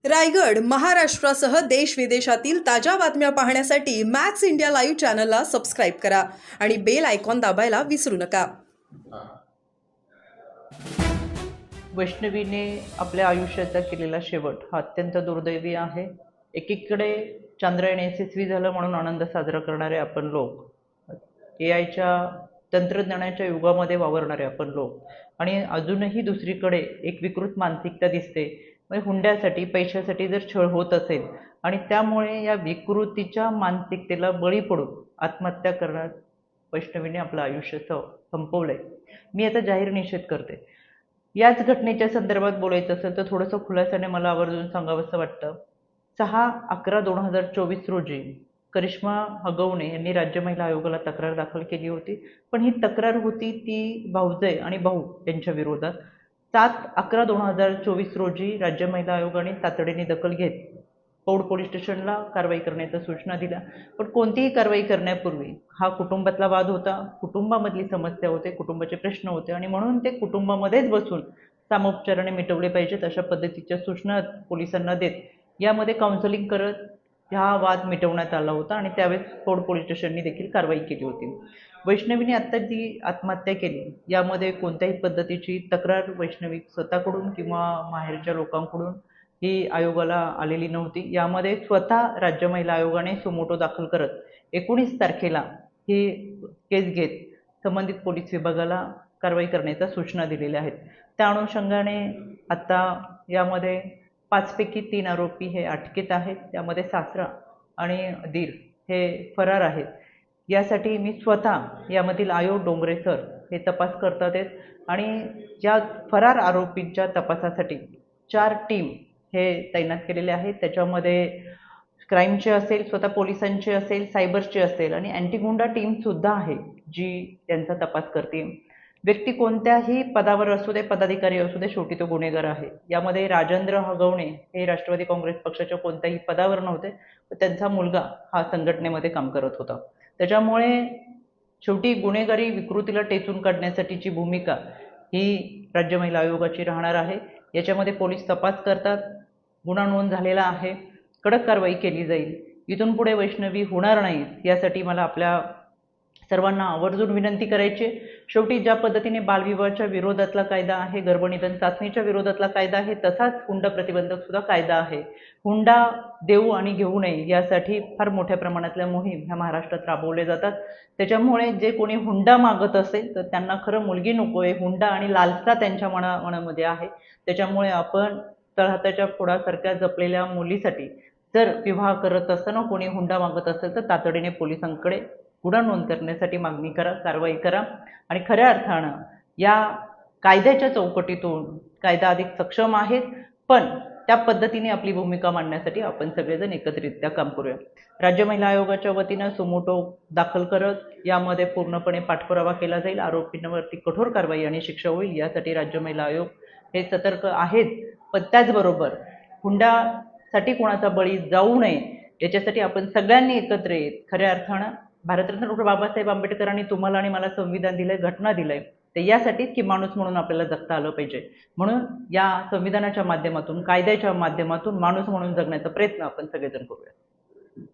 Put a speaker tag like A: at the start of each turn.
A: रायगड, महाराष्ट्रासह देश विदेशातील ताज्या बातम्या पाहण्यासाठी मॅक्स इंडिया लाईव्ह चॅनलला सबस्क्राईब करा आणि बेल आयकॉन दाबायला विसरू नका.
B: वैष्णवीने आपल्या आयुष्याचा केलेला शेवट हा अत्यंत दुर्दैवी आहे. एकीकडे चांद्रयान यशस्वी झालं म्हणून आनंद साजरा करणारे आपण लोक, एआयच्या तंत्रज्ञानाच्या युगामध्ये वावरणारे आपण लोक, आणि अजूनही दुसरीकडे एक विकृत मानसिकता दिसते. म्हणजे हुंड्यासाठी, पैशासाठी जर छळ होत असेल आणि त्यामुळे या विकृतीच्या मानसिकतेला बळी पडून आत्महत्या करण्यात वैष्णवीने आपलं आयुष्य संपवलंय. मी आता जाहीर निषेध करते. याच घटनेच्या संदर्भात बोलायचं असेल तर थोडंसं खुलासाने मला आवर्जून सांगावंसं वाटतं. 6/11/2024 रोजी करिश्मा हगवणे यांनी राज्य महिला आयोगाला तक्रार दाखल केली होती. पण ही तक्रार होती ती भाऊजय आणि भाऊ यांच्या विरोधात. 7/11/2024 रोजी राज्य महिला आयोगाने तातडीने दखल घेत पौड पोलीस स्टेशनला कारवाई करण्याच्या सूचना दिल्या. पण कोणतीही कारवाई करण्यापूर्वी हा कुटुंबातला वाद होता, कुटुंबामधली समस्या होते, कुटुंबाचे प्रश्न होते, आणि म्हणून ते कुटुंबामध्येच बसून सामोपचाराने मिटवले पाहिजेत अशा पद्धतीच्या सूचना पोलिसांना देत यामध्ये काउन्सिलिंग करत हा वाद मिटवण्यात आला होता. आणि त्यावेळेस पौड पोलीस स्टेशनने देखील कारवाई केली होती. वैष्णवीने आत्ता जी आत्महत्या केली यामध्ये कोणत्याही पद्धतीची तक्रार वैष्णवी स्वतःकडून किंवा माहेरच्या लोकांकडून ही आयोगाला आलेली नव्हती. यामध्ये स्वतः राज्य महिला आयोगाने सुमोटो दाखल करत 19 तारखेला ही केस घेत संबंधित पोलीस विभागाला कारवाई करण्याच्या सूचना दिलेल्या आहेत. त्या अनुषंगाने आता यामध्ये 5 पैकी 3 आरोपी हे अटकेत आहेत. त्यामध्ये सासरा आणि दीर हे फरार आहेत. यासाठी मी स्वतः यामधील आयोग डोंगरे सर हे तपास करतात आहेत, आणि या फरार आरोपींच्या तपासासाठी 4 टीम हे तैनात केलेले आहेत. त्याच्यामध्ये क्राईमचे असेल, स्वतः पोलिसांचे असेल, सायबरचे असेल, आणि अँटी गुंडा टीमसुद्धा आहे जी त्यांचा तपास करते. व्यक्ती कोणत्याही पदावर असू दे, पदाधिकारी असू दे, शेवटी तो गुन्हेगार आहे. यामध्ये राजेंद्र हगवणे हे राष्ट्रवादी काँग्रेस पक्षाच्या कोणत्याही पदावर नव्हते, त्यांचा मुलगा हा संघटनेमध्ये काम करत होता. त्याच्यामुळे शेवटी गुन्हेगारी विकृतीला टेचून काढण्यासाठीची भूमिका ही राज्य महिला आयोगाची राहणार आहे. याच्यामध्ये पोलीस तपास करतात, गुन्हा नोंद झालेला आहे, कडक कारवाई केली जाईल. इथून पुढे वैष्णवी होणार नाही यासाठी मला आपल्या सर्वांना आवर्जून विनंती करायची. शेवटी ज्या पद्धतीने बालविवाहाच्या विरोधातला कायदा आहे, गर्भनिधन चाचणीच्या विरोधातला कायदा आहे, तसाच हुंडा प्रतिबंधक सुद्धा कायदा आहे. हुंडा देऊ आणि घेऊ नये यासाठी फार मोठ्या प्रमाणातल्या मोहीम ह्या महाराष्ट्रात राबवल्या जातात. त्याच्यामुळे जे कोणी हुंडा मागत असेल तर त्यांना खरं मुलगी नको आहे, हुंडा आणि लालसा त्यांच्या मनामध्ये आहे. त्याच्यामुळे आपण तळहाताच्या फोडासारख्या जपलेल्या मुलीसाठी जर विवाह करत असताना कोणी हुंडा मागत असेल तर तातडीने पोलिसांकडे गुन्हा नोंद करण्यासाठी मागणी करा, कारवाई करा, आणि खऱ्या अर्थानं या कायद्याच्या चौकटीतून कायदा अधिक सक्षम आहे. पण त्या पद्धतीने आपली भूमिका मांडण्यासाठी आपण सगळेजण एकत्रितरित्या काम करूया. राज्य महिला आयोगाच्या वतीनं सुमोटो दाखल करत यामध्ये पूर्णपणे पाठपुरावा केला जाईल. आरोपींवरती कठोर कारवाई आणि शिक्षा होईल यासाठी राज्य महिला आयोग हे सतर्क आहेत. पण त्याचबरोबर हुंडासाठी कोणाचा बळी जाऊ नये याच्यासाठी आपण सगळ्यांनी एकत्र येत खऱ्या अर्थानं भारतरत्न डॉक्टर बाबासाहेब आंबेडकरांनी तुम्हाला आणि मला संविधान दिलंय, घटना दिलंय, तर यासाठीच की माणूस म्हणून आपल्याला जगता आलं पाहिजे. म्हणून या संविधानाच्या माध्यमातून, कायद्याच्या माध्यमातून माणूस म्हणून जगण्याचा प्रयत्न आपण सगळेजण करूया.